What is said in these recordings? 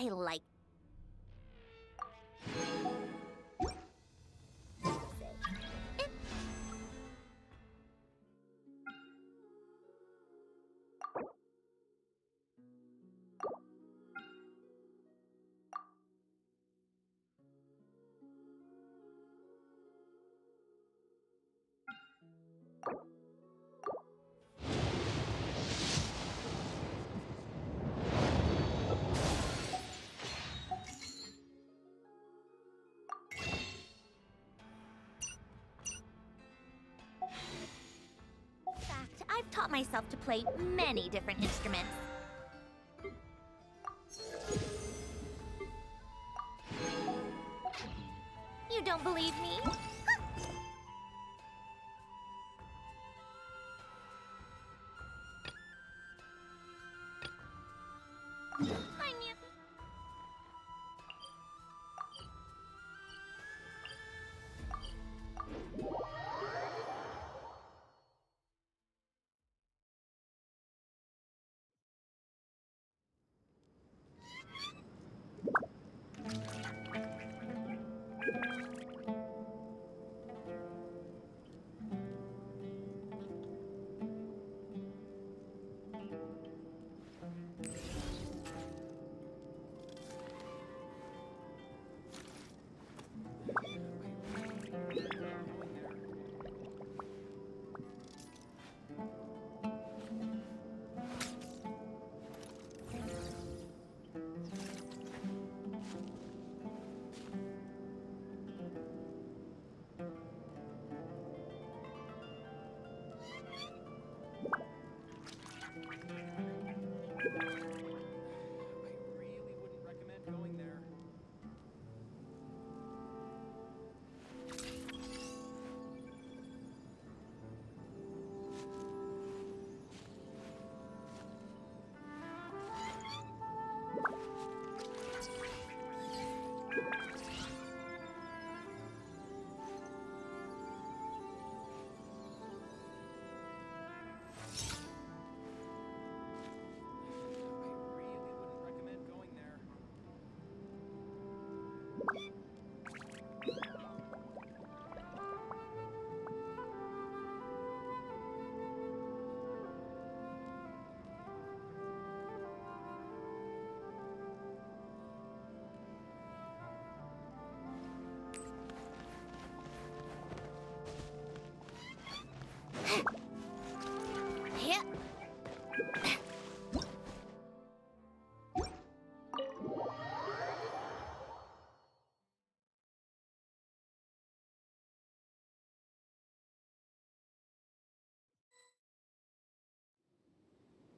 I like. I've taught myself to play many different instruments. You don't believe me? I knew.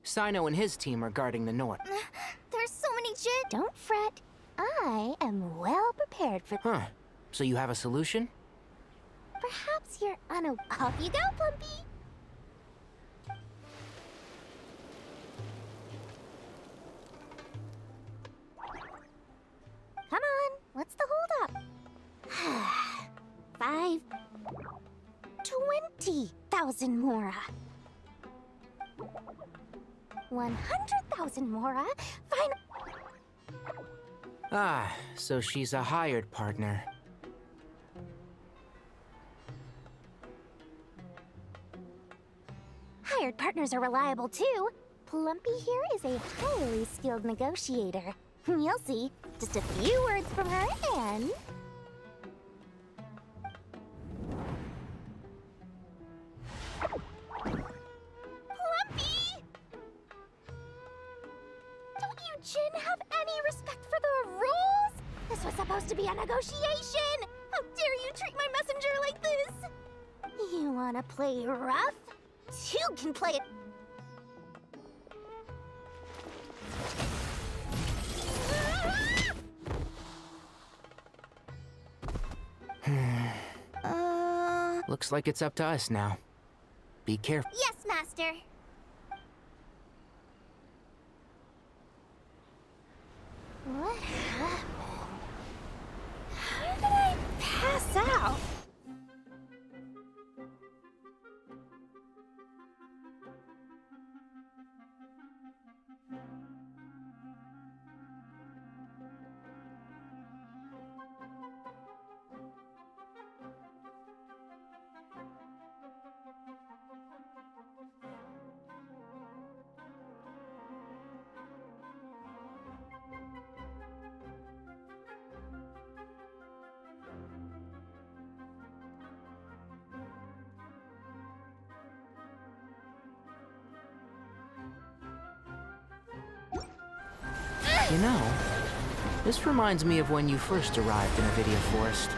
Sino and his team are guarding the north. There's so many Don't fret. I am well prepared for. Huh. So you have a solution? Perhaps you're Off you go, Plumpy! Come on, what's the holdup? 20,000 Mora. 100,000 Mora. Fine. Ah, so she's a hired partner. Hired partners are reliable too. Plumpy here is a highly skilled negotiator. You'll see. Just a few words from her and... Plumpy! Don't you, Jin, have any respect for the rules? This was supposed to be a negotiation! How dare you treat my messenger like this? You wanna play rough? You can play it. Looks like it's up to us now. Be careful. Yes, Master. What happened? How did I pass out? You know, this reminds me of when you first arrived in Avidia Forest.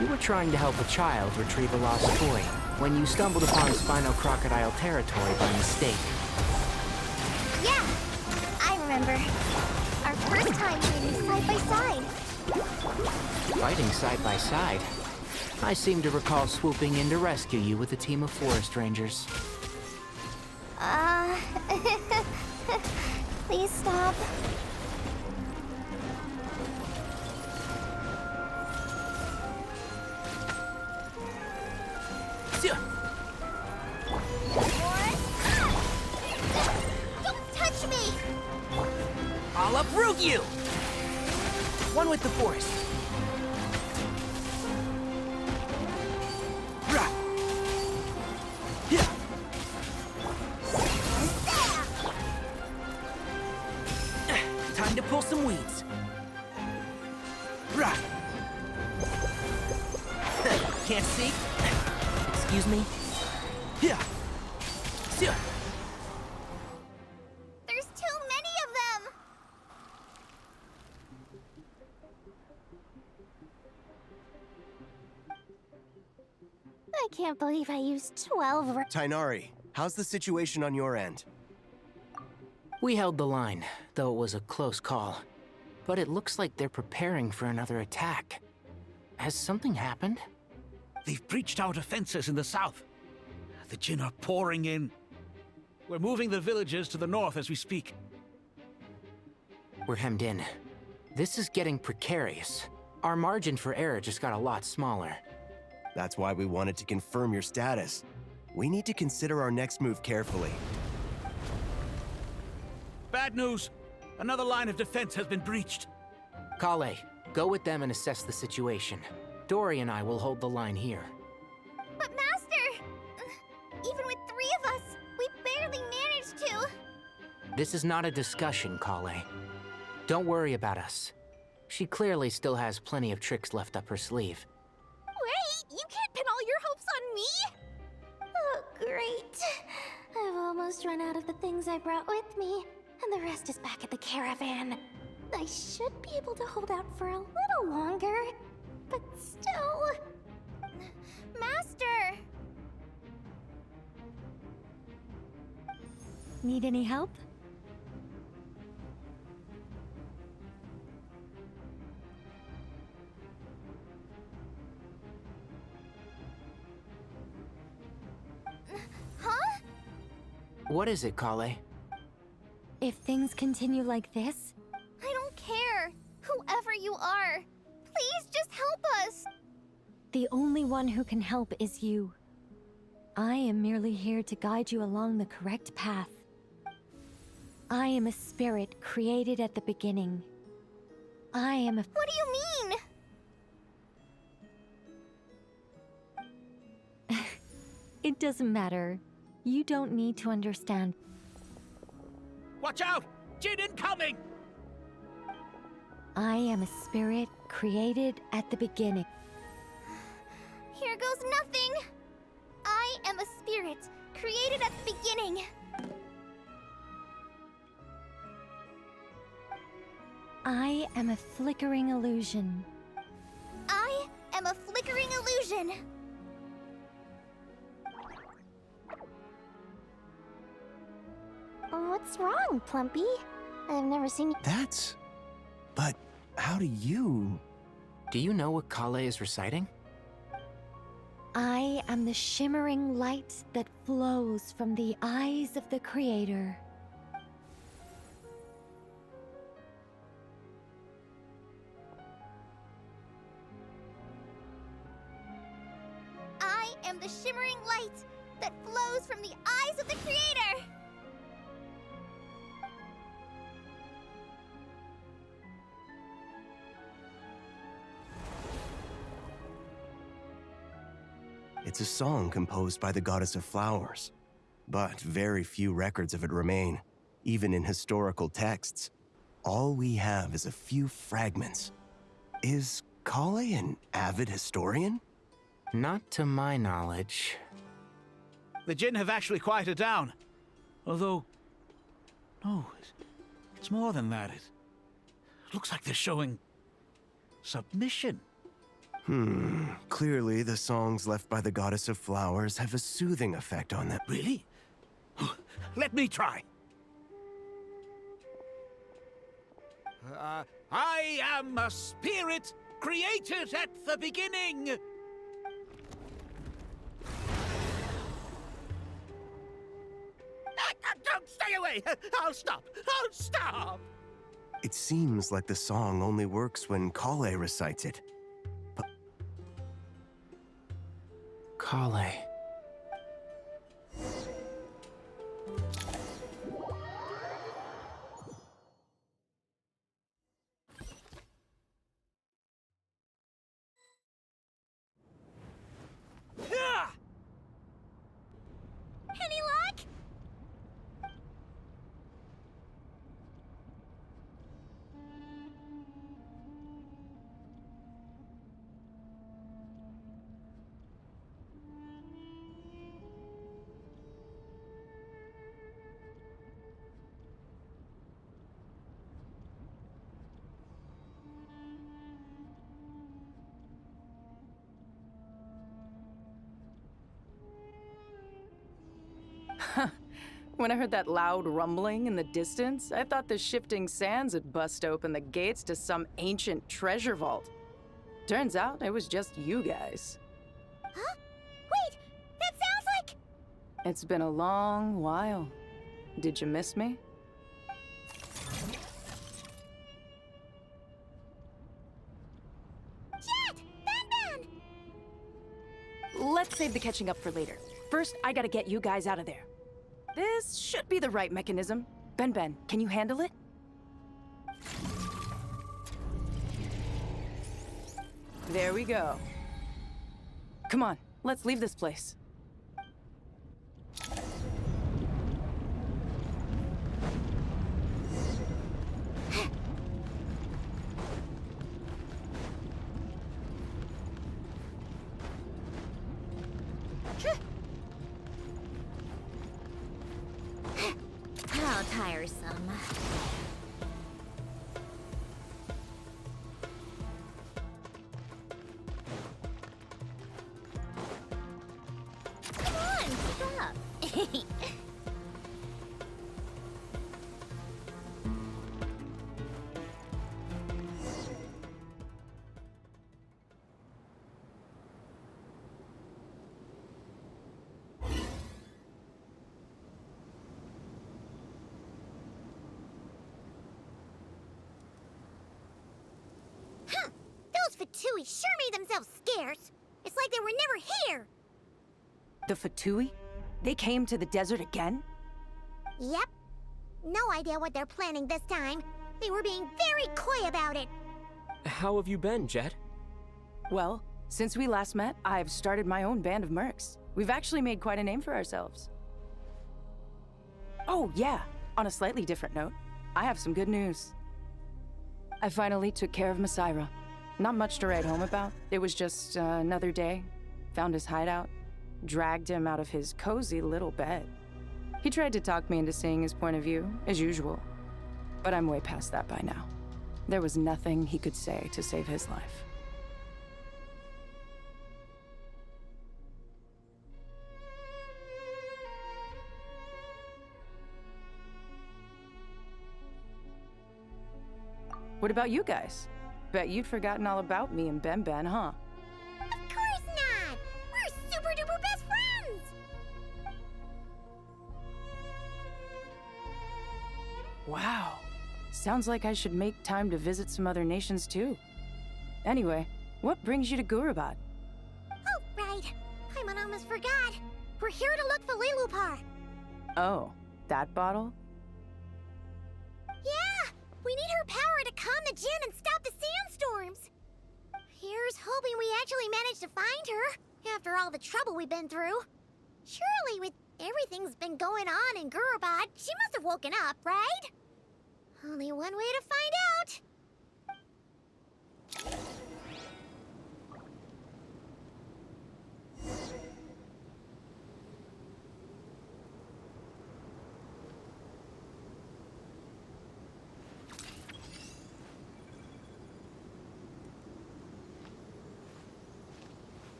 You were trying to help a child retrieve a lost toy when you stumbled upon Spino Crocodile territory by mistake. Yeah, I remember. Our first time fighting side by side. Fighting side by side? I seem to recall swooping in to rescue you with a team of forest rangers. Please stop. Don't touch me! I'll uproot you! One with the force. Time to pull some weeds. Can't see? Excuse me? There's too many of them! I can't believe I used 12 Tainari, how's the situation on your end? We held the line, though it was a close call. But it looks like they're preparing for another attack. Has something happened? They've breached our defenses in the south. The Jin are pouring in. We're moving the villagers to the north as we speak. We're hemmed in. This is getting precarious. Our margin for error just got a lot smaller. That's why we wanted to confirm your status. We need to consider our next move carefully. Bad news! Another line of defense has been breached. Kale, go with them and assess the situation. Dory and I will hold the line here. But Master! Even with 3 of us, we barely managed to. This is not a discussion, Kale. Don't worry about us. She clearly still has plenty of tricks left up her sleeve. Wait, you can't pin all your hopes on me? Oh, great. I've almost run out of the things I brought with me, and the rest is back at the caravan. I should be able to hold out for a little longer, but still... Master! Need any help? Huh? What is it, Kale? If things continue like this, I don't care. Whoever you are, please just help us. the only one who can help is you. I am merely here to guide you along the correct path. I am a spirit created at the beginning. I am a... What do you mean? It doesn't matter. You don't need to understand. Watch out! Jin incoming! I am a spirit created at the beginning. Here goes nothing. I am a spirit created at the beginning. I am a flickering illusion. I am a flickering illusion. What's wrong, Plumpy? I've never seen you. But how do you... Do you know what Kale is reciting? I am the shimmering light that flows from the eyes of the Creator. I am the shimmering light that flows from the eyes of the Creator. It's a song composed by the goddess of flowers. But very few records of it remain, even in historical texts. All we have is a few fragments. Is Kale an avid historian? Not to my knowledge. The Jin have actually quieted down. Although... No, It's more than that. It looks like they're showing submission. Clearly, the songs left by the Goddess of Flowers have a soothing effect on them. Really? Let me try. I am a spirit created at the beginning. Don't stay away! I'll stop! I'll stop! It seems like the song only works when Kale recites it. Kale. Any luck? When I heard that loud rumbling in the distance, I thought the shifting sands had bust open the gates to some ancient treasure vault. Turns out it was just you guys. Huh? Wait, that sounds like... It's been a long while. Did you miss me? Jet! Ben! Let's save the catching up for later. First, I gotta get you guys out of there. This should be the right mechanism. Ben, can you handle it? There we go. Come on, let's leave this place. How tiresome. Come on, keep up. Those Fatui sure made themselves scarce. It's like they were never here. The Fatui? They came to the desert again? Yep. No idea what they're planning this time. They were being very coy about it. How have you been, Jet? Well, since we last met, I've started my own band of mercs. We've actually made quite a name for ourselves. Oh, yeah. On a slightly different note, I have some good news. I finally took care of Masaira. Not much to write home about. It was just another day. Found his hideout. Dragged him out of his cozy little bed. He tried to talk me into seeing his point of view, as usual. But I'm way past that by now. There was nothing he could say to save his life. What about you guys? Bet you'd forgotten all about me and Ben, huh? Of course not! We're super duper best friends! Wow. Sounds like I should make time to visit some other nations too. Anyway, what brings you to Gurabad? Oh, right. I almost forgot. We're here to look for Lilupar. Oh, that bottle? Yeah! We need her power to calm the Jinn and stop the sandstorms. Here's hoping we actually manage to find her, after all the trouble we've been through. Surely, with everything's been going on in Gurabad, she must have woken up, right? Only one way to find out.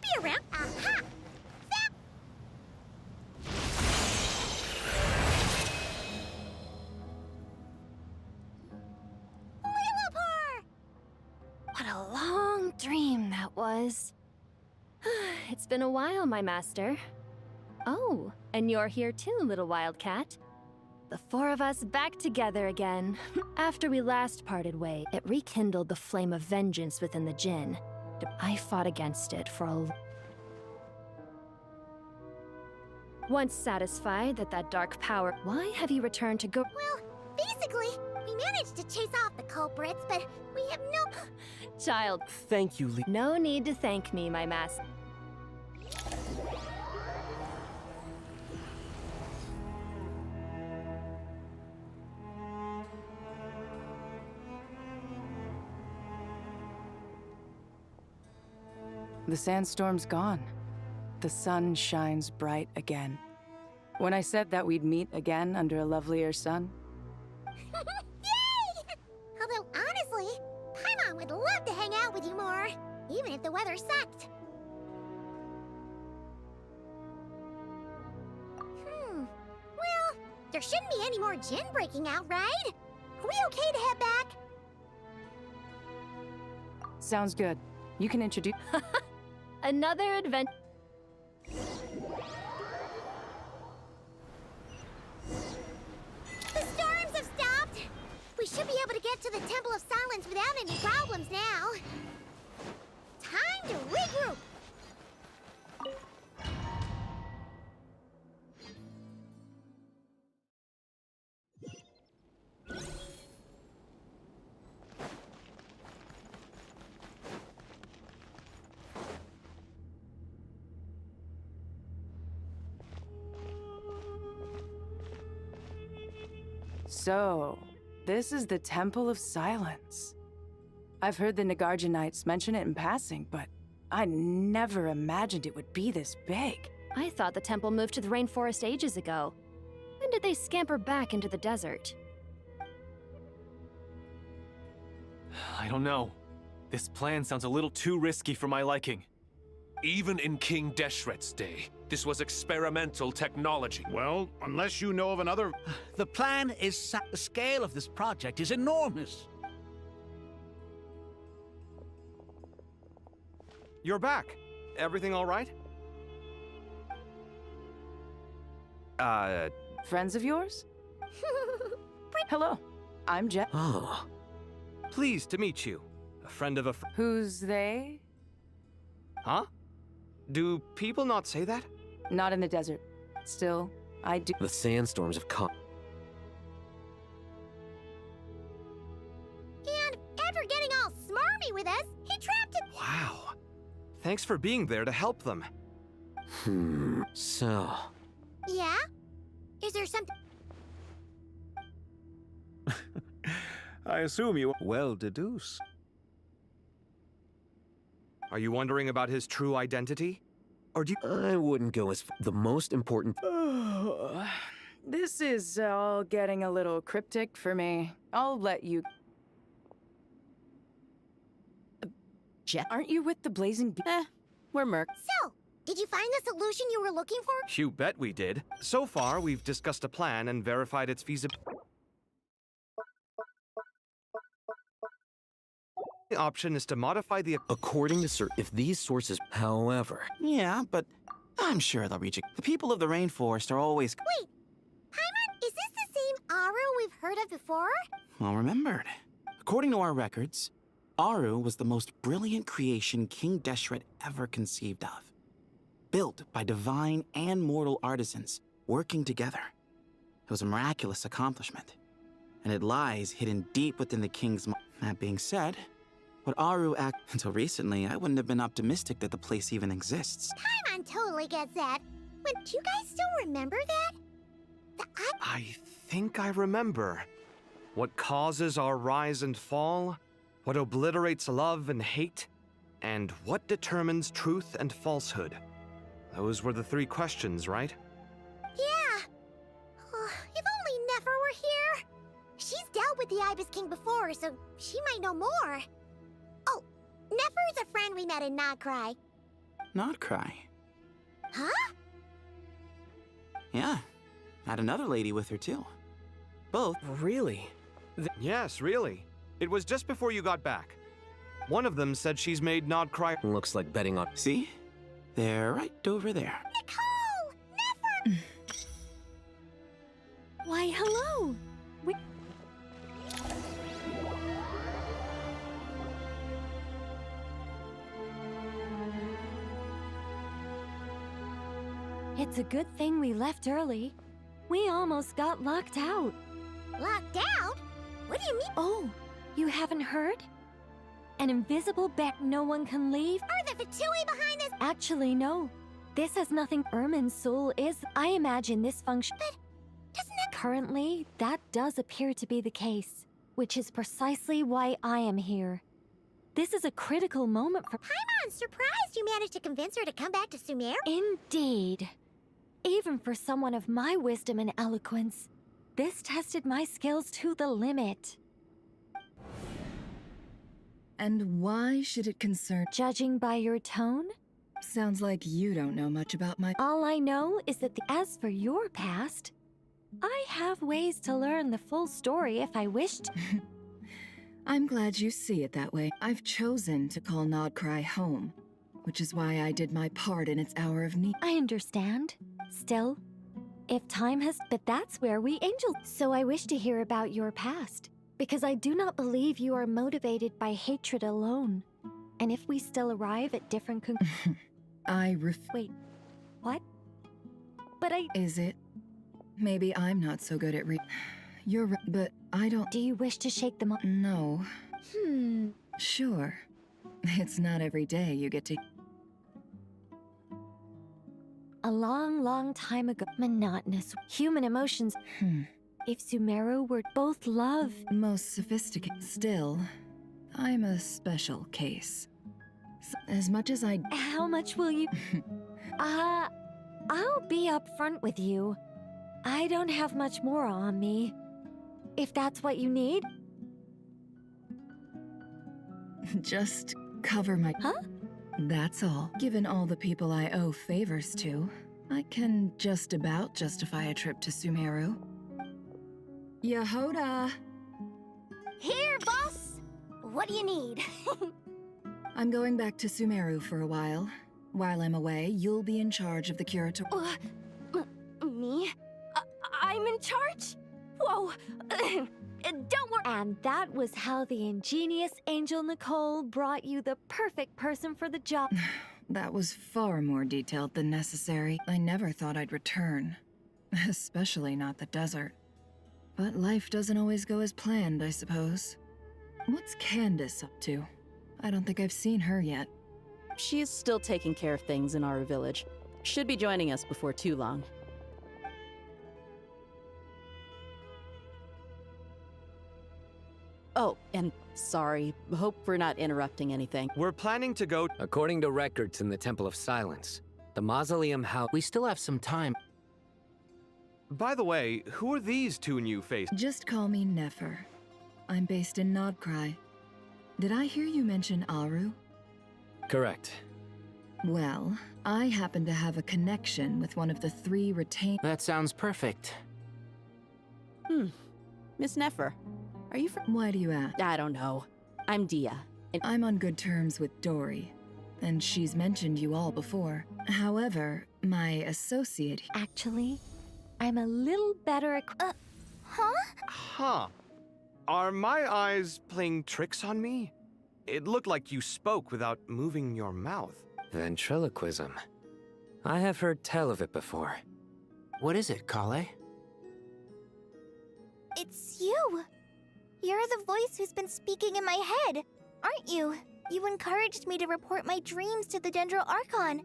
be around. Aha! That... Lillipore! What a long dream that was. It's been a while, my master. Oh, and you're here too, little wildcat. The four of us back together again. After we last parted ways, it rekindled the flame of vengeance within the Jinn. I fought against it for a... Once satisfied that that dark power... Why have you returned to go... Well, basically, we managed to chase off the culprits, but we have no... Child, Thank you, Lee. no need to thank me, my master. The sandstorm's gone. The sun shines bright again. When I said that we'd meet again under a lovelier sun, Yay! Although, honestly, Paimon would love to hang out with you more, even if the weather sucked. Well, there shouldn't be any more gin breaking out, right? Are we okay to head back? sounds good. You can introduce... Another adventure. The storms have stopped! We should be able to get to the Temple of Silence without any problems now. Time to regroup! So, this is the Temple of Silence. I've heard the Nagarjanites mention it in passing, but I never imagined it would be this big. I thought the temple moved to the rainforest ages ago. When did they scamper back into the desert? I don't know. This plan sounds a little too risky for my liking. Even in King Deshret's day, this was experimental technology. Well, unless you know of another... The plan is... the scale of this project is enormous. You're back. Everything all right? Friends of yours? Hello, I'm Jet. Oh. Pleased to meet you. A friend of a friend. Who's they? Huh? Do people not say that? Not in the desert. Still, I do. The sandstorms have come. And after getting all smarmy with us, he trapped it. Wow. Thanks for being there to help them. So... Yeah? Is there something... I assume you well deduce. Are you wondering about his true identity? Or do you... I wouldn't go as the most important... This is all getting a little cryptic for me. I'll let you... Jet? Aren't you with the Blazing Bee? We're merc. So, did you find the solution you were looking for? You bet we did. So far, we've discussed a plan and verified its feasibility. The option is to modify the... According to if these sources... However... Yeah, but I'm sure they'll reach it. The people of the rainforest are always... Wait, Paimon, is this the same Aru we've heard of before? well remembered. According to our records, Aru was the most brilliant creation King Deshret ever conceived of. Built by divine and mortal artisans working together. It was a miraculous accomplishment, and it lies hidden deep within the king's mind. That being said, what Aru until recently, I wouldn't have been optimistic that the place even exists. Paimon totally gets that. Wait, do you guys still remember that? I think I remember. What causes our rise and fall? What obliterates love and hate? And what determines truth and falsehood? Those were the three questions, right? Yeah. Oh, if only Nefer were here. She's dealt with the Ibis King before, so she might know more. Oh, Nefer is a friend we met in Nagcry. Not cry. Huh? Yeah, had another lady with her too. Both. Really? Yes, really. It was just before you got back. One of them said she's made Nod cry. Looks like betting on... See? They're right over there. Nicole! Never! Why, hello! It's a good thing we left early. We almost got locked out. Locked out? What do you mean? Oh, you haven't heard? An invisible bet no one can leave? Are the Fatui behind this? Actually, no. This has nothing. Ermin's soul is. I imagine this function. But doesn't it? Currently, that does appear to be the case, which is precisely why I am here. This is a critical moment for. I'm surprised you managed to convince her to come back to Sumeru. Indeed. Even for someone of my wisdom and eloquence, this tested my skills to the limit. And why should it concern? Judging by your tone, Sounds like you don't know much about my. all I know is that as for your past, I have ways to learn the full story if I wished. I'm glad you see it that way. I've chosen to call Nodcry home, which is why I did my part in its hour of need. I understand. Still, if time has... But that's where we angels... So I wish to hear about your past, because I do not believe you are motivated by hatred alone. And if we still arrive at different Wait, what? But I... Is it? Maybe I'm not so good at You're right, but I don't... Do you wish to shake them up? No. Hmm. Sure. It's not every day you get to... A long, long time ago. Monotonous. Human emotions. If Sumeru were both love... Most sophisticated. Still, I'm a special case. As much as I... How much will you... I'll be upfront with you. I don't have much more on me. If that's what you need. Just cover my... Huh? That's all. Given all the people I owe favors to, I can just about justify a trip to Sumeru. Yehoda! Here, boss! What do you need? I'm going back to Sumeru for a while. While I'm away, you'll be in charge of the curator. Me? I'm in charge? Whoa! Don't worry. And that was how the ingenious Angel Nicole brought you the perfect person for the job. That was far more detailed than necessary. I never thought I'd return. Especially not the desert. But life doesn't always go as planned, I suppose. What's Candace up to? I don't think I've seen her yet. She's still taking care of things in our village. Should be joining us before too long. Oh, and sorry. Hope we're not interrupting anything. We're planning to go... According to records in the Temple of Silence, the mausoleum house... We still have some time. By the way, who are these two new faces? Just call me Nefer. I'm based in Nodcry. Did I hear you mention Aru? Correct. Well, I happen to have a connection with one of the 3 retained... That sounds perfect. Miss Nefer, are you Why do you ask? I don't know. I'm Dia. I'm on good terms with Dory, and she's mentioned you all before. However, my associate... Actually, I'm a little better at... Huh? Huh. Are my eyes playing tricks on me? It looked like you spoke without moving your mouth. Ventriloquism. I have heard tell of it before. What is it, Kale? It's you. You're the voice who's been speaking in my head, aren't you? You encouraged me to report my dreams to the Dendro Archon,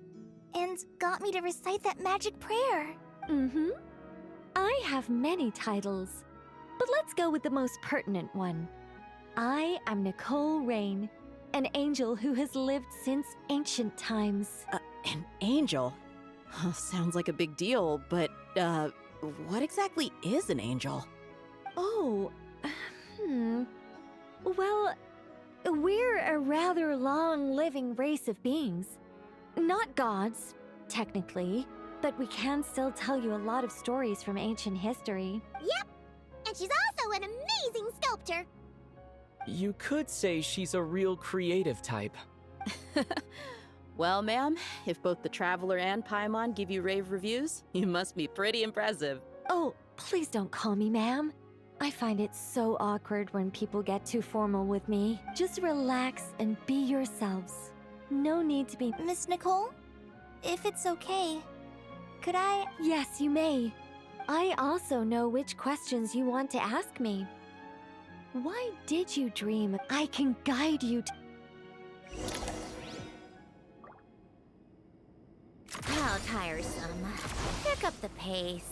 and got me to recite that magic prayer. Mm-hmm. I have many titles, but let's go with the most pertinent one. I am Nicole Rain, an angel who has lived since ancient times. An angel? Sounds like a big deal, but, what exactly is an angel? Oh, Well, we're a rather long-living race of beings. not gods, technically, but we can still tell you a lot of stories from ancient history. Yep, and she's also an amazing sculptor. You could say she's a real creative type. Well, ma'am, if both the Traveler and Paimon give you rave reviews, you must be pretty impressive. Oh, please don't call me ma'am. I find it so awkward when people get too formal with me. Just relax and be yourselves. No need to be... Miss Nicole, if it's okay, could I... Yes, you may. I also know which questions you want to ask me. Why did you dream? I can guide you to... How tiresome. Pick up the pace.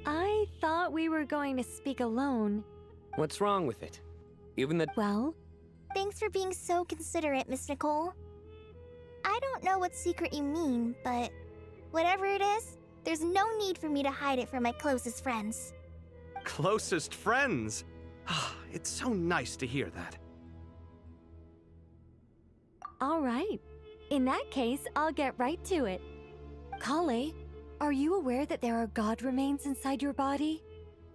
I thought we were going to speak alone. What's wrong with it? Even the... Well? Thanks for being so considerate, Miss Nicole. I don't know what secret you mean, but whatever it is, there's no need for me to hide it from my closest friends. Closest friends? It's so nice to hear that. All right. In that case, I'll get right to it. Kale, are you aware that there are god remains inside your body?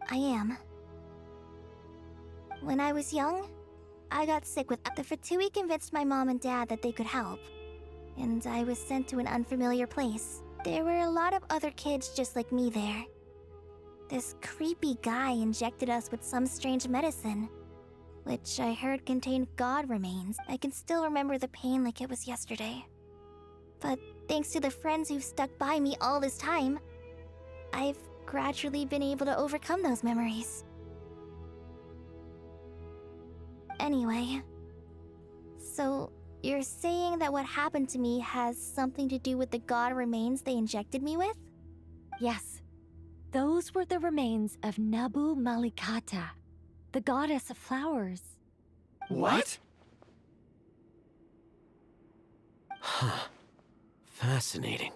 I am. When I was young, I got sick with... The Fatui convinced my mom and dad that they could help, and I was sent to an unfamiliar place. There were a lot of other kids just like me there. This creepy guy injected us with some strange medicine, which I heard contained god remains. I can still remember the pain like it was yesterday. But thanks to the friends who've stuck by me all this time, I've gradually been able to overcome those memories. Anyway, so you're saying that what happened to me has something to do with the god remains they injected me with? Yes. Those were the remains of Nabu Malikata, the goddess of flowers. What? Huh. Fascinating.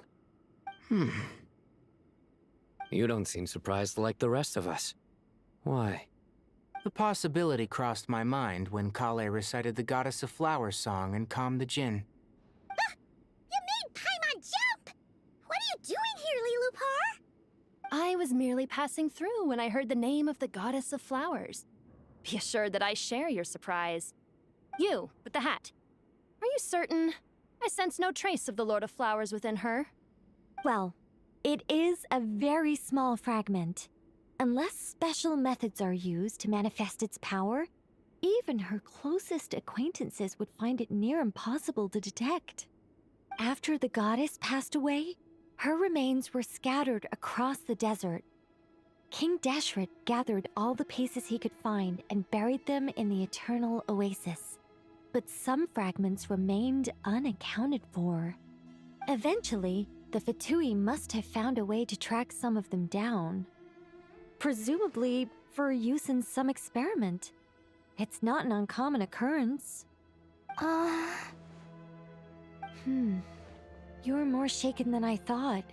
You don't seem surprised like the rest of us. Why? The possibility crossed my mind when Kale recited the Goddess of Flowers song and calmed the Djinn. Ah! You made Paimon jump! What are you doing here, Lilupar? I was merely passing through when I heard the name of the Goddess of Flowers. Be assured that I share your surprise. You, with the hat. Are you certain? I sense no trace of the Lord of Flowers within her. Well, it is a very small fragment. Unless special methods are used to manifest its power, even her closest acquaintances would find it near impossible to detect. After the goddess passed away, her remains were scattered across the desert. King Deshret gathered all the pieces he could find and buried them in the Eternal Oasis. But some fragments remained unaccounted for. Eventually, the Fatui must have found a way to track some of them down. Presumably for use in some experiment. It's not an uncommon occurrence. You're more shaken than I thought.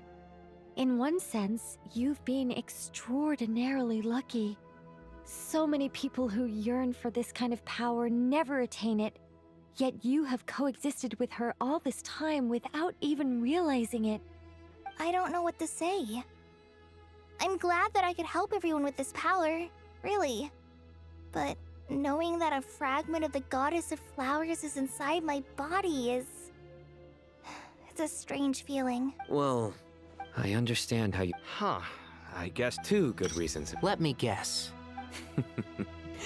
In one sense, you've been extraordinarily lucky. So many people who yearn for this kind of power never attain it, yet you have coexisted with her all this time without even realizing it. I don't know what to say. I'm glad that I could help everyone with this power, really. But knowing that a fragment of the Goddess of Flowers is inside my body is... it's a strange feeling. Well, I understand how you... I guess... Two good reasons. Let me guess.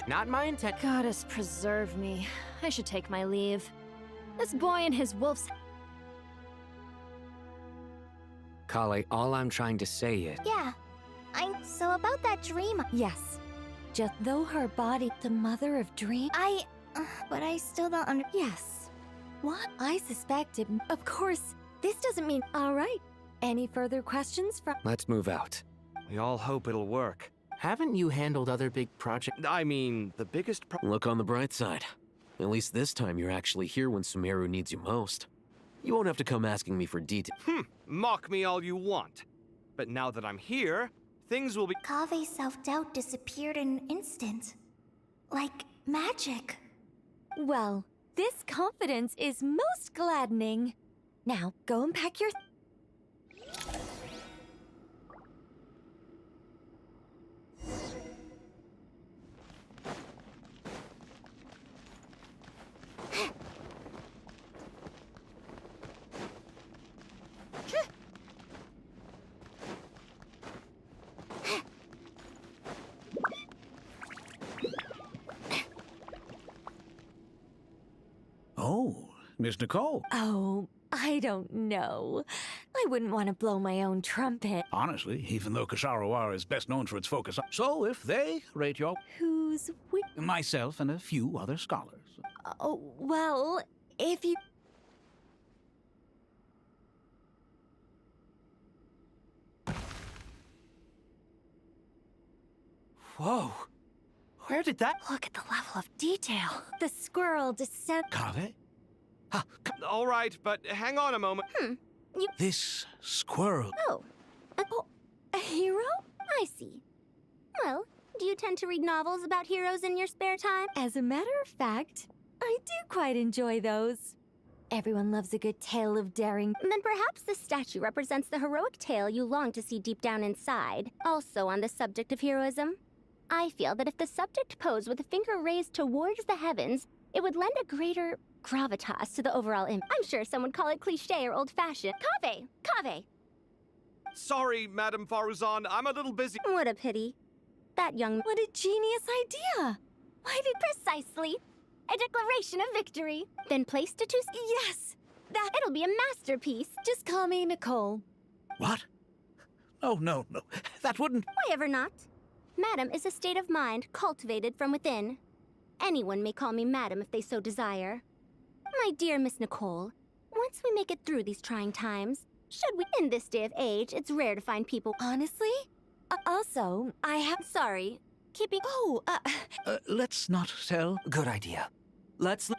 Not my intent. Goddess preserve me. I should take my leave. This boy and his wolves... Kale, all I'm trying to say is... Yeah. So about that dream... Yes. Just though her body, the mother of dream... but I still don't Yes. What I suspected... Of course, this doesn't mean... All right. Any further questions from... Let's move out. We all hope it'll work. Haven't you handled other big projects? I mean, the biggest Look on the bright side. At least this time you're actually here when Sumeru needs you most. You won't have to come asking me for details. Mock me all you want. But now that I'm here, things will be— Kave's self-doubt disappeared in an instant. Like magic. Well, this confidence is most gladdening. Now, go and pack your... Oh, Miss Nicole. Oh, I don't know. I wouldn't want to blow my own trumpet. Honestly, even though Kasharawar is best known for its focus on... So, if they rate your... Who's we? Myself and a few other scholars. Oh, well, if you... Whoa. Where did that— Look at the level of detail. The squirrel descent... Kave? All right, but hang on a moment. This squirrel... Oh, A hero? I see. Well, do you tend to read novels about heroes in your spare time? As a matter of fact, I do quite enjoy those. Everyone loves a good tale of daring. Then perhaps the statue represents the heroic tale you long to see deep down inside. Also on the subject of heroism, I feel that if the subject posed with a finger raised towards the heavens, it would lend a greater gravitas to the overall image. I'm sure some would call it cliché or old-fashioned. Kave! Kave! Sorry, Madame Faruzan, I'm a little busy. What a pity. That young... What a genius idea! Why did... Precisely! A declaration of victory. Then placed it to... Yes! That... It'll be a masterpiece. Just call me Nicole. What? Oh, no. That wouldn't... Why ever not? Madam is a state of mind cultivated from within. Anyone may call me Madam if they so desire. My dear Miss Nicole, once we make it through these trying times, should we... In this day of age, it's rare to find people... Honestly? Also, I have... Sorry. Keeping... Oh, let's not tell... Good idea. Let's...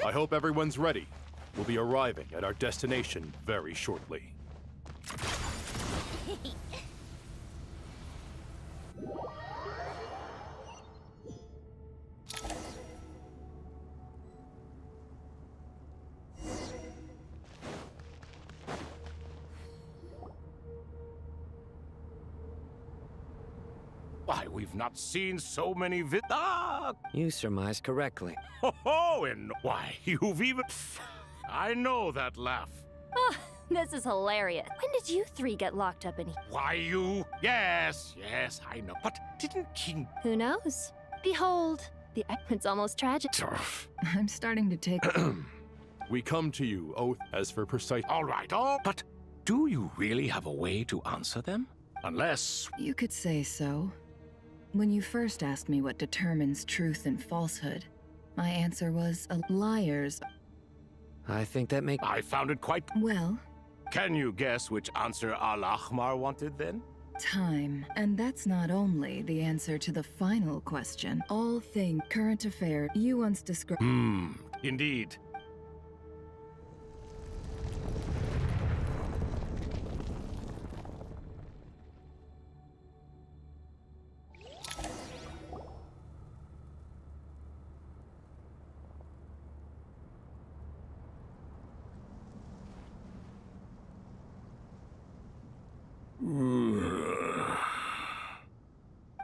I hope everyone's ready. We'll be arriving at our destination very shortly. Why, we've not seen so many You surmised correctly. Ho-ho! And why, you've even... I know that laugh. Oh, this is hilarious. When did you three get locked up in here? Why, you... Yes, I know. But didn't King... Who knows? Behold, it's almost tragic. I'm starting to take... We come to you, oath, as for precise... All right, but do you really have a way to answer them? Unless... You could say so. When you first asked me what determines truth and falsehood, my answer was liars. I think that makes... I found it quite... Well... Can you guess which answer Al-Ahmar wanted then? Time. And that's not only the answer to the final question. All things current affair you once described... Indeed.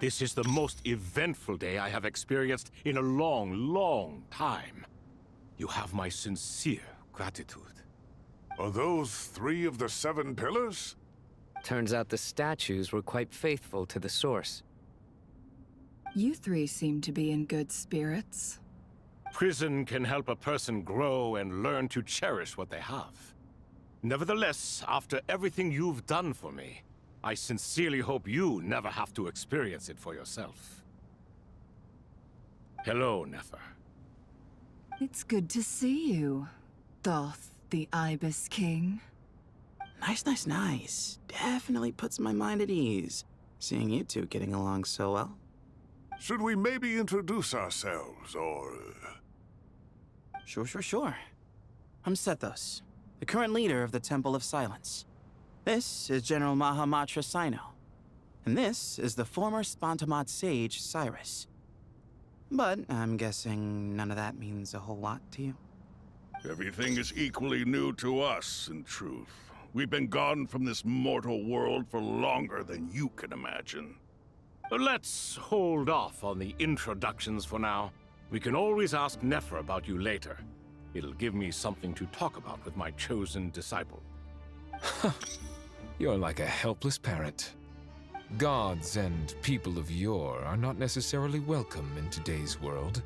This is the most eventful day I have experienced in a long, long time. You have my sincere gratitude. Are those 3 of the 7 pillars? Turns out the statues were quite faithful to the source. You 3 seem to be in good spirits. Prison can help a person grow and learn to cherish what they have. Nevertheless, after everything you've done for me, I sincerely hope you never have to experience it for yourself. Hello, Nefer. It's good to see you, Thoth, the Ibis King. Nice. Definitely puts my mind at ease, seeing you two getting along so well. Should we maybe introduce ourselves, or... Sure. I'm Sethos, the current leader of the Temple of Silence. This is General Mahamatra Sino, and this is the former Spantamad sage, Cyrus. But I'm guessing none of that means a whole lot to you. Everything is equally new to us, in truth. We've been gone from this mortal world for longer than you can imagine. Let's hold off on the introductions for now. We can always ask Nefer about you later. It'll give me something to talk about with my chosen disciple. You're like a helpless parrot. Gods and people of yore are not necessarily welcome in today's world.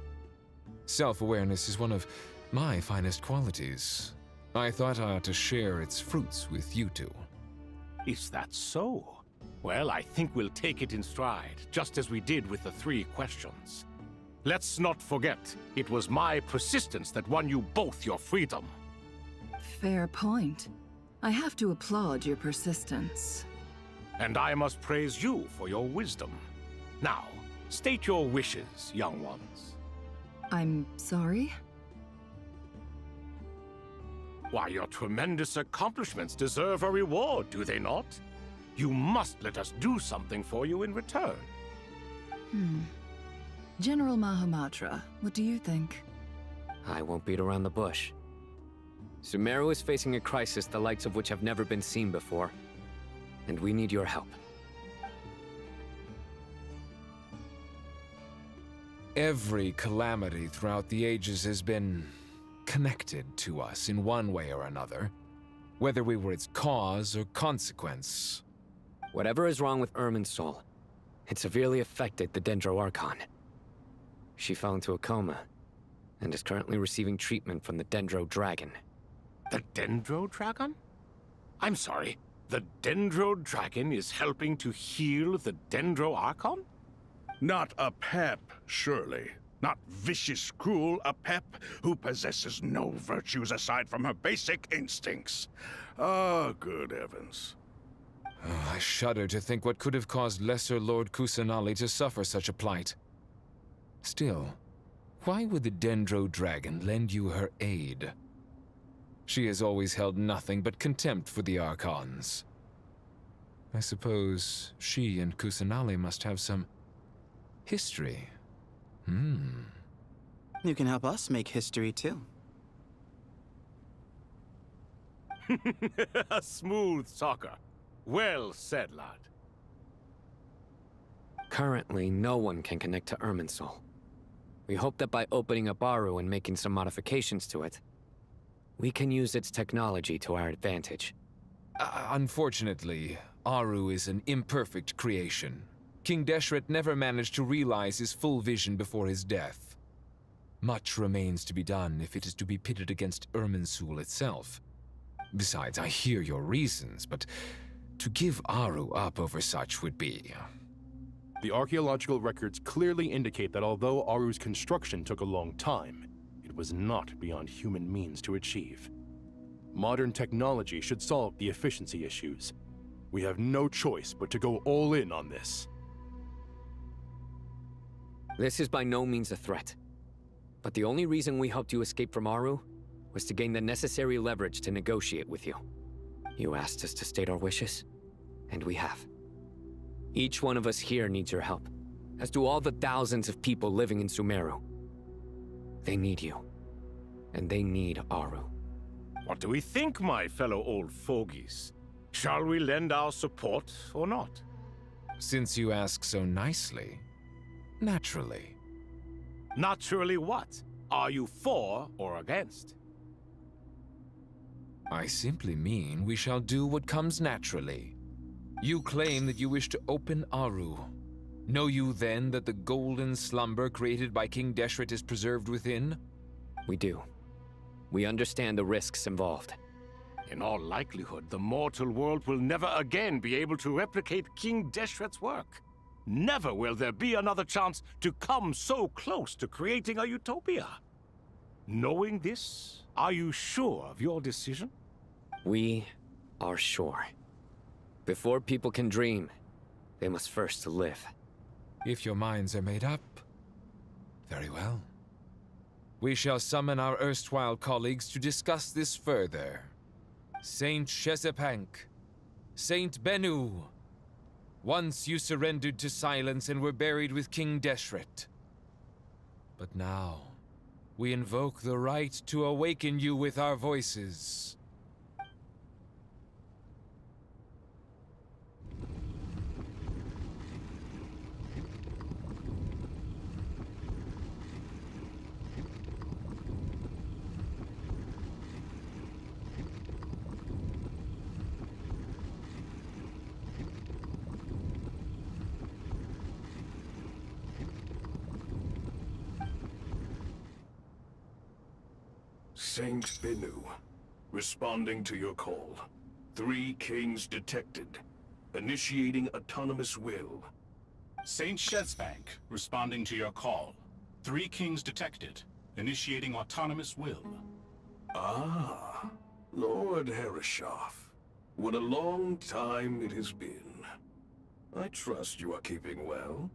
Self-awareness is one of my finest qualities. I thought I ought to share its fruits with you two. Is that so? Well, I think we'll take it in stride, just as we did with the 3 questions. Let's not forget, it was my persistence that won you both your freedom. Fair point. I have to applaud your persistence. And I must praise you for your wisdom. Now, state your wishes, young ones. I'm sorry? Why, your tremendous accomplishments deserve a reward, do they not? You must let us do something for you in return. General Mahamatra, what do you think? I won't beat around the bush. Sumeru is facing a crisis the likes of which have never been seen before, and we need your help. Every calamity throughout the ages has been connected to us in one way or another, whether we were its cause or consequence. Whatever is wrong with Irminsul, it severely affected the Dendro Archon. She fell into a coma, and is currently receiving treatment from the Dendro Dragon. The Dendro Dragon? I'm sorry, the Dendro Dragon is helping to heal the Dendro Archon? Not a pep, surely. Not vicious, cruel a pep who possesses no virtues aside from her basic instincts. Ah, good heavens. Oh, I shudder to think what could have caused Lesser Lord Kusanali to suffer such a plight. Still, why would the Dendro Dragon lend you her aid? She has always held nothing but contempt for the Archons. I suppose she and Kusanali must have some history. You can help us make history, too. A smooth talker. Well said, lad. Currently, no one can connect to Irminsul. We hope that by opening up Aru and making some modifications to it, we can use its technology to our advantage. Unfortunately, Aru is an imperfect creation. King Deshret never managed to realize his full vision before his death. Much remains to be done if it is to be pitted against Irminsul itself. Besides, I hear your reasons, but to give Aru up over such would be... The archaeological records clearly indicate that although Aru's construction took a long time, it was not beyond human means to achieve. Modern technology should solve the efficiency issues. We have no choice but to go all in on this. This is by no means a threat. But the only reason we helped you escape from Aru was to gain the necessary leverage to negotiate with you. You asked us to state our wishes, and we have. Each one of us here needs your help, as do all the thousands of people living in Sumeru. They need you, and they need Aru. What do we think, my fellow old fogies? Shall we lend our support or not? Since you ask so nicely, naturally. Naturally what? Are you for or against? I simply mean we shall do what comes naturally. You claim that you wish to open Aru. Know you then that the golden slumber created by King Deshret is preserved within? We do. We understand the risks involved. In all likelihood, the mortal world will never again be able to replicate King Deshret's work. Never will there be another chance to come so close to creating a utopia. Knowing this, are you sure of your decision? We are sure. Before people can dream, they must first live. If your minds are made up, very well. We shall summon our erstwhile colleagues to discuss this further. Saint Shezepank, Saint Bennu, once you surrendered to silence and were buried with King Deshret. But now, we invoke the right to awaken you with our voices. Saint Bennu, responding to your call. 3 kings detected. Initiating autonomous will. Saint Shezbank, responding to your call. 3 kings detected. Initiating autonomous will. Ah, Lord Herreshoff. What a long time it has been. I trust you are keeping well.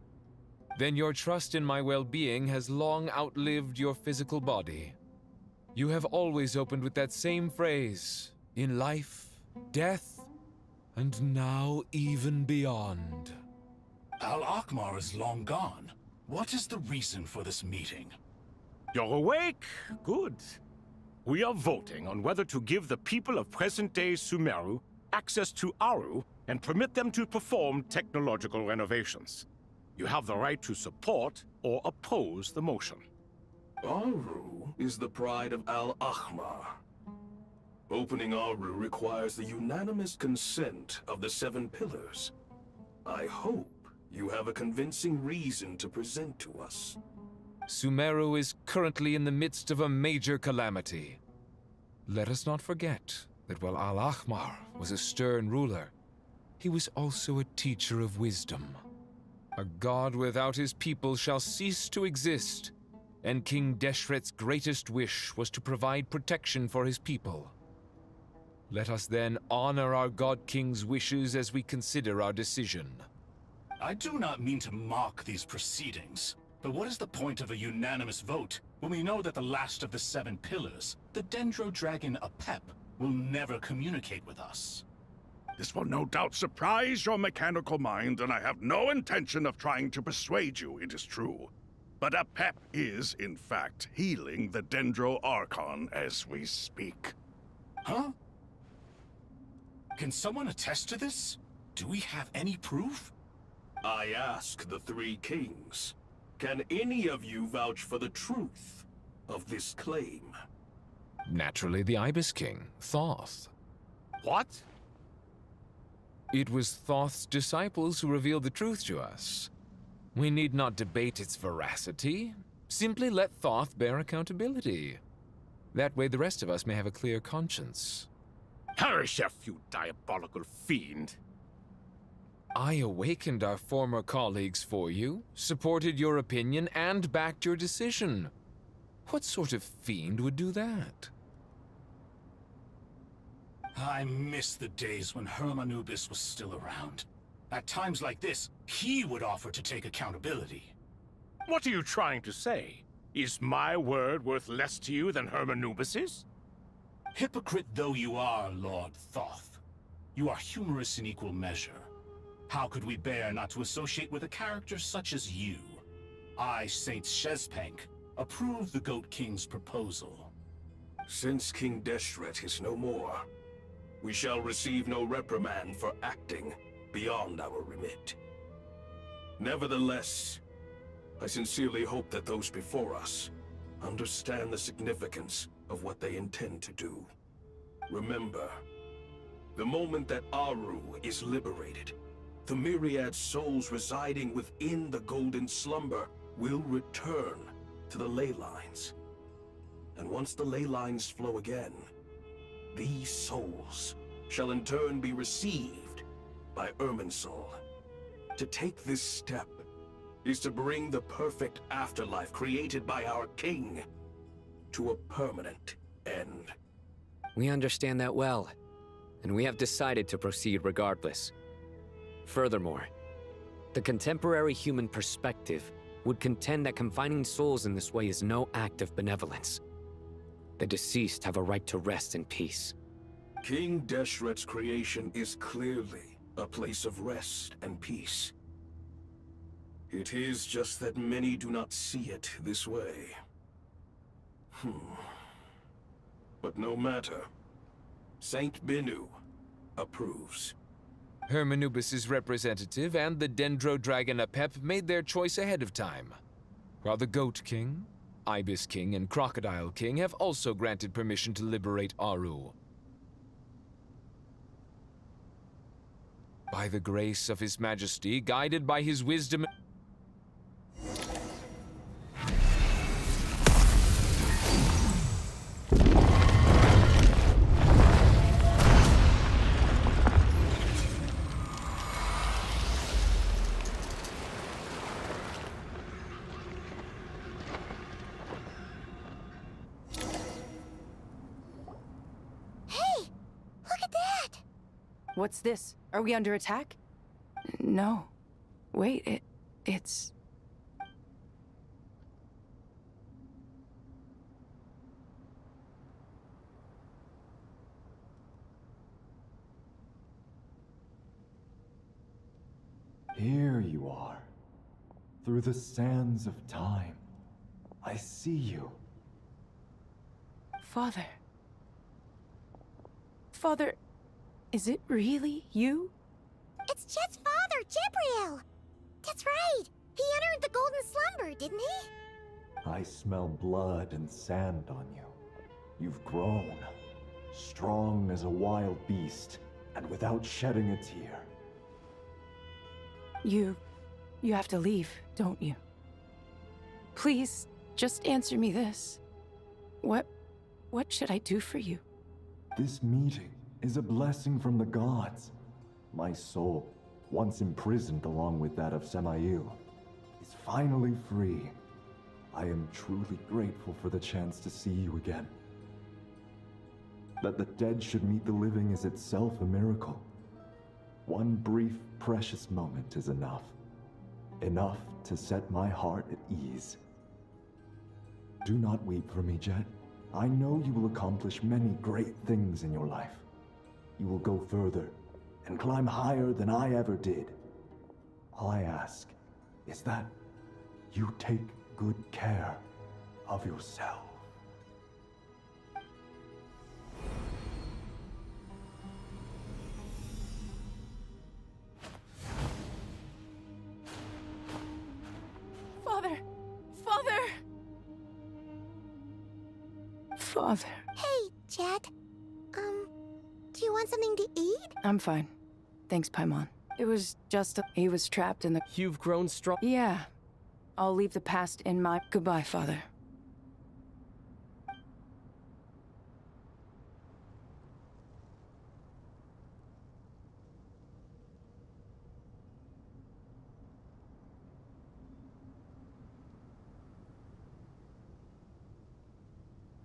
Then your trust in my well-being has long outlived your physical body. You have always opened with that same phrase, in life, death, and now even beyond. Al-Akmar is long gone. What is the reason for this meeting? You're awake? Good. We are voting on whether to give the people of present-day Sumeru access to Aru and permit them to perform technological renovations. You have the right to support or oppose the motion. Aru is the pride of Al-Ahmar. Opening Aru requires the unanimous consent of the 7 pillars. I hope you have a convincing reason to present to us. Sumeru is currently in the midst of a major calamity. Let us not forget that while Al-Ahmar was a stern ruler, he was also a teacher of wisdom. A god without his people shall cease to exist, and King Deshret's greatest wish was to provide protection for his people. Let us then honor our God King's wishes as we consider our decision. I do not mean to mock these proceedings, but what is the point of a unanimous vote when we know that the last of the 7 pillars, the Dendro Dragon Apep, will never communicate with us? This will no doubt surprise your mechanical mind, and I have no intention of trying to persuade you it is true. But Apep is, in fact, healing the Dendro Archon as we speak. Huh? Can someone attest to this? Do we have any proof? I ask the 3 kings. Can any of you vouch for the truth of this claim? Naturally, the Ibis King, Thoth. What? It was Thoth's disciples who revealed the truth to us. We need not debate its veracity. Simply let Thoth bear accountability. That way the rest of us may have a clear conscience. Herreshoff, you diabolical fiend! I awakened our former colleagues for you, supported your opinion, and backed your decision. What sort of fiend would do that? I miss the days when Hermanubis was still around. At times like this, he would offer to take accountability. What are you trying to say? Is my word worth less to you than Hermanubis's? Hypocrite though you are, Lord Thoth, you are humorous in equal measure. How could we bear not to associate with a character such as you? I, Saint Shezpank, approve the Goat King's proposal. Since King Deshret is no more, we shall receive no reprimand for acting beyond our remit. Nevertheless, I sincerely hope that those before us understand the significance of what they intend to do. Remember, the moment that Aru is liberated, the myriad souls residing within the Golden Slumber will return to the ley lines. And once the ley lines flow again, These souls shall in turn be received by Irminsul. To take this step is to bring the perfect afterlife created by our king to a permanent end. We understand that well, and we have decided to proceed regardless. Furthermore, the contemporary human perspective would contend that confining souls in this way is no act of benevolence. The deceased have a right to rest in peace. King Deshret's creation is clearly a place of rest and peace. It is just that many do not see it this way. But no matter. Saint Binu approves. Hermanubis' representative and the Dendro Dragon Apep made their choice ahead of time, while the Goat King, Ibis King, and Crocodile King have also granted permission to liberate Aru. By the grace of His Majesty, guided by his wisdom... What's this? Are we under attack? No. Wait, it's... Here you are. Through the sands of time. I see you. Father. Father, is it really you? It's Jet's father, Jibriel! That's right! He entered the Golden Slumber, didn't he? I smell blood and sand on you. You've grown. Strong as a wild beast, and without shedding a tear. You have to leave, don't you? Please, just answer me this. What should I do for you? This meeting is a blessing from the gods. My soul, once imprisoned along with that of Samael, is finally free. I am truly grateful for the chance to see you again. That the dead should meet the living is itself a miracle. One brief, precious moment is enough. Enough to set my heart at ease. Do not weep for me, Jet. I know you will accomplish many great things in your life. You will go further and climb higher than I ever did. All I ask is that you take good care of yourself. Father! Father! Father. Hey, Jet. Do you want something to eat? I'm fine. Thanks, Paimon. It was just he was trapped in the... You've grown strong? Yeah. I'll leave the past in my... Goodbye, Father.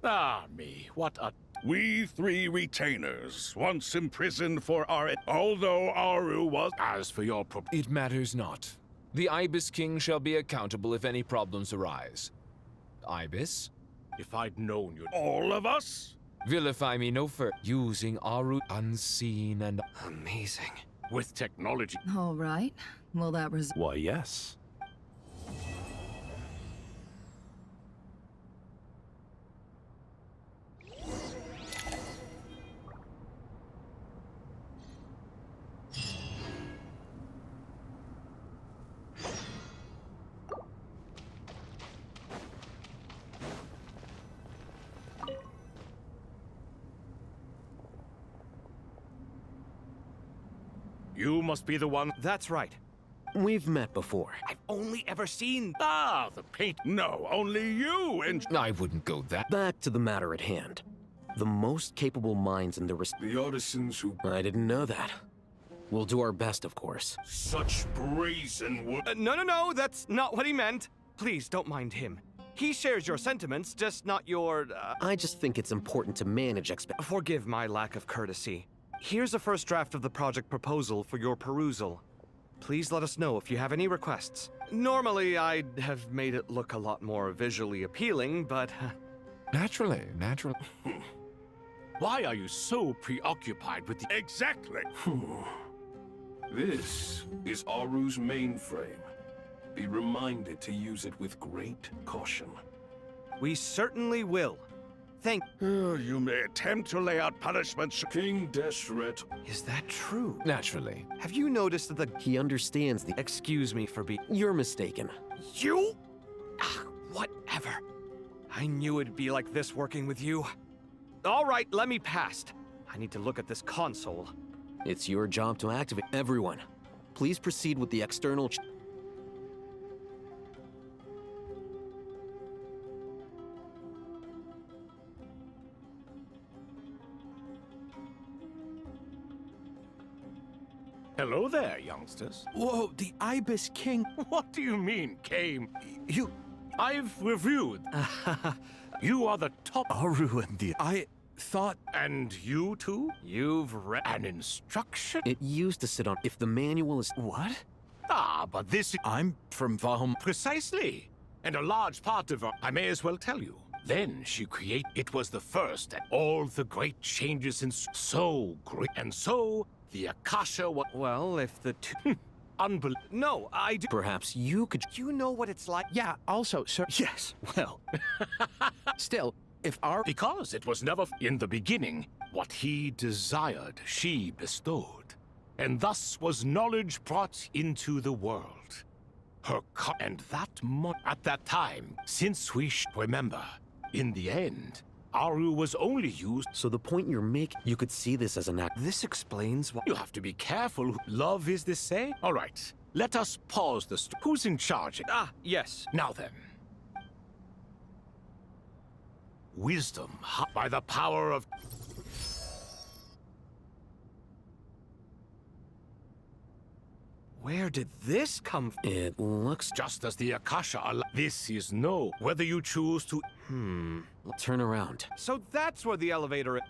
Ah, me, what a... We three retainers, once imprisoned for our... Although Aru was... As for your... It matters not. The Ibis King shall be accountable if any problems arise. Ibis? If I'd known you... All of us? Vilify me no further. Using Aru unseen and... Amazing. With technology... All right. Will that Why, yes. You must be the one... That's right. We've met before. I've only ever seen... Ah, the paint... No, only you and... I wouldn't go that... Back to the matter at hand. The most capable minds in the The artisans who... I didn't know that. We'll do our best, of course. Such brazen wood... No, that's not what he meant. Please, don't mind him. He shares your sentiments, just not your, I just think it's important to manage Forgive my lack of courtesy. Here's a first draft of the project proposal for your perusal. Please let us know if you have any requests. Normally, I'd have made it look a lot more visually appealing, but... Naturally. Why are you so preoccupied with the... Exactly! This is Aru's mainframe. Be reminded to use it with great caution. We certainly will. Thank... You may attempt to lay out punishments... King Deshret... Is that true? Naturally. Have you noticed that He understands the... Excuse me for being... You're mistaken. You? Whatever. I knew it'd be like this working with you. All right, let me past. I need to look at this console. It's your job to activate everyone. Please proceed with the external... Hello there, youngsters. Whoa, the Ibis King. What do you mean, came? I've reviewed. You are the top... Aru and the... I thought... And you too? You've read... An instruction? It used to sit on... If the manual is... What? But this is... I'm from Valham... Precisely. And a large part of her... I may as well tell you. Then she created... It was the first and all the great changes in... So great. And so... The Akasha... Well, if the two... Unbelievable. No, I do... Perhaps you could... You know what it's like... Yeah, also, sir... Yes, well... Still, if our... Because it was never... In the beginning, what he desired, she bestowed. And thus was knowledge brought into the world. And that... At that time, since we remember, in the end... Aru was only used... So the point you're making, you could see this as an act... This explains why... You have to be careful. Love is the same? All right, let us pause the... Who's in charge? Yes. Now then. Wisdom, by the power of... Where did this come from? It looks... Just as the Akasha... This is no... Whether you choose to... Turn around. So that's where the elevator is.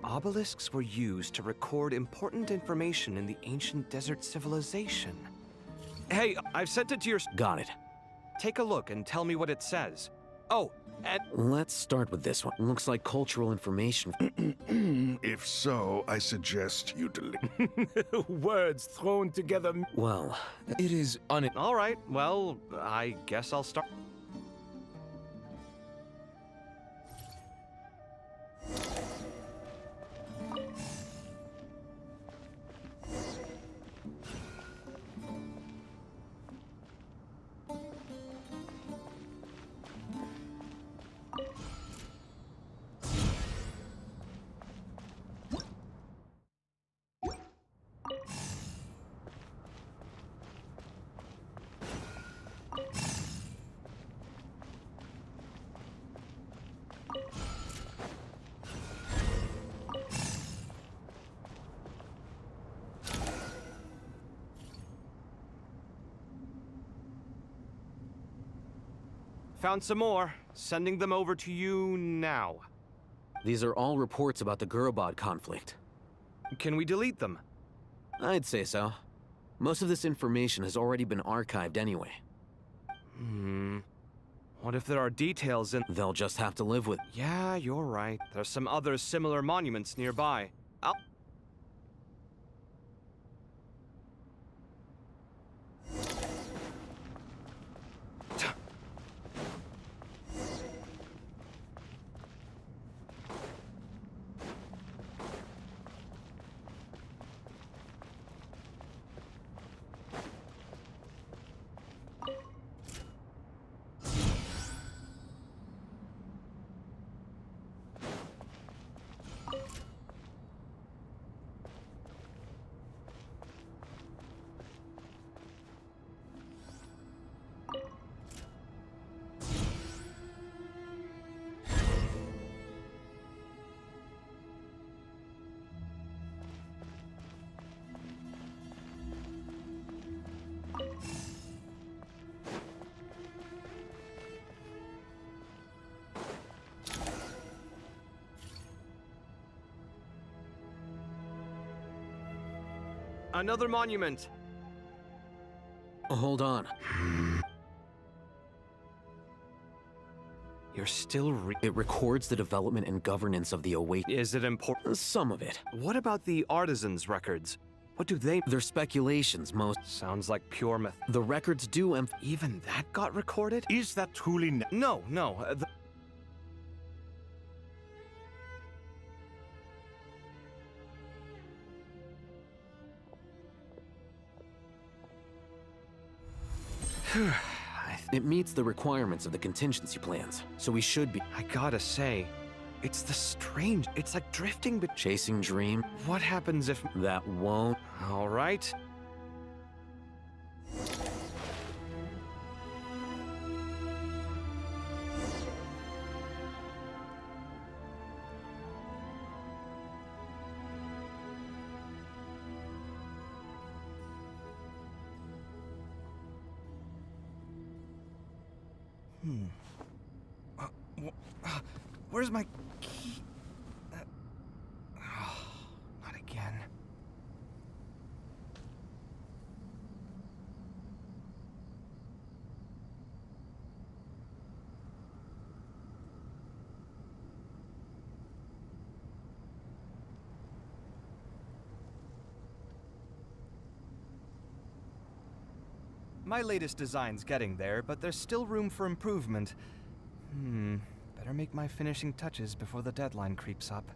Obelisks were used to record important information in the ancient desert civilization. Hey, I've sent it to your... Got it. Take a look and tell me what it says. Oh, and... Let's start with this one. Looks like cultural information. If so, I suggest you delete... Words thrown together... Well, It is All right, well, I guess I'll start... Found some more. Sending them over to you now. These are all reports about the Gurubad conflict. Can we delete them? I'd say so. Most of this information has already been archived anyway. What if there are details in... They'll just have to live with... Yeah, you're right. There's some other similar monuments nearby. Another monument. Hold on. You're still It records the development and governance of the Await. Is it important? Some of it. What about the artisans' records? What do they... They're speculations, most... Sounds like pure myth. The records do Even that got recorded? Is that truly... No. It meets the requirements of the contingency plans, so we should be... I gotta say, it's the strange... It's like drifting but... Chasing dream? What happens if... That won't... All right. Where's my key? Not again. My latest design's getting there, but there's still room for improvement. Better make my finishing touches before the deadline creeps up.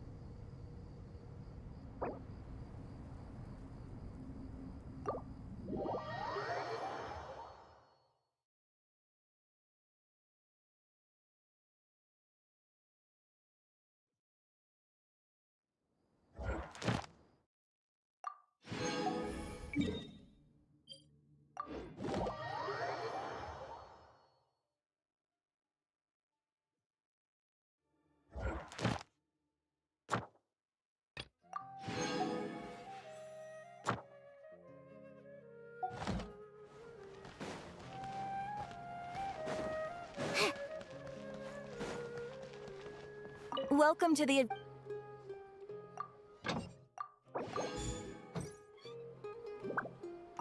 Welcome to the...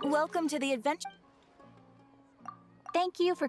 Welcome to the adventure. Thank you for